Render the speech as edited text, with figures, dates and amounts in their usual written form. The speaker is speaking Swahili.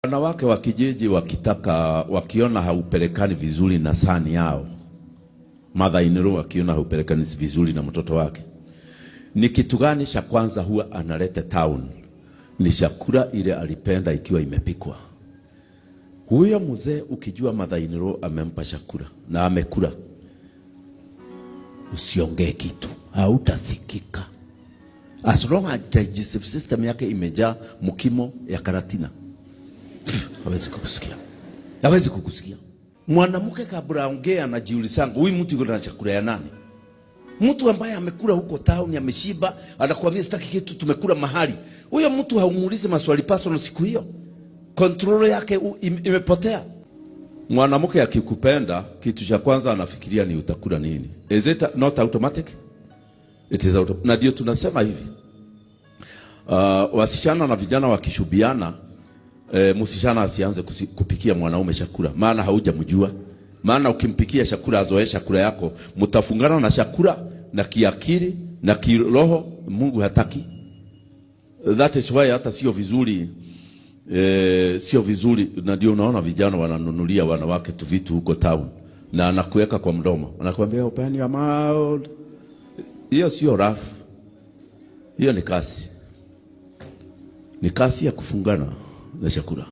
Wanawake wa kijiji wakiona haupelekani vizuri na sani yao, mother-in-law wakiona haupelekani vizuri na mtoto wake, ni kitu gani cha kwanza huwa analete town? Ni chakula ile alipenda ikiwa imepikwa. Huyo mzee ukijua mother-in-law amempa chakula na amekula, usiongee kitu, hautasikika. As long as digestive system yake imejaa mkimo ya karatina, hawezi kukusikia. Hawezi kukusikia. Mwanamke kabla aongea anajiuliza, huyu mtu yuko na chakula ya nani? Mtu ambaye amekula huko town, ameshiba, anakuambia sitaki kitu, tumekula mahali. Huyo mtu haumuulize maswali personal siku hiyo. Control yake imepotea. Mwanamke akikupenda, kitu cha kwanza anafikiria ni utakula nini. Is it not automatic? It is automatic. Na ndio tunasema hivi. Wasichana na vijana wakishubiana, msichana asianze kupikia mwanaume chakula, maana haujamjua. Maana ukimpikia chakula, azoe chakula yako, mtafungana na chakula na kiakili na kiroho. Mungu hataki. That is why hata sio vizuri, sio vizuri. Na ndio unaona vijana wananunulia wanawake tu vitu huko town na anakuweka kwa mdomo, anakuambia open your mouth. Hiyo sio rafu, hiyo ni kasi. Ni kasi ya kufungana na chakula.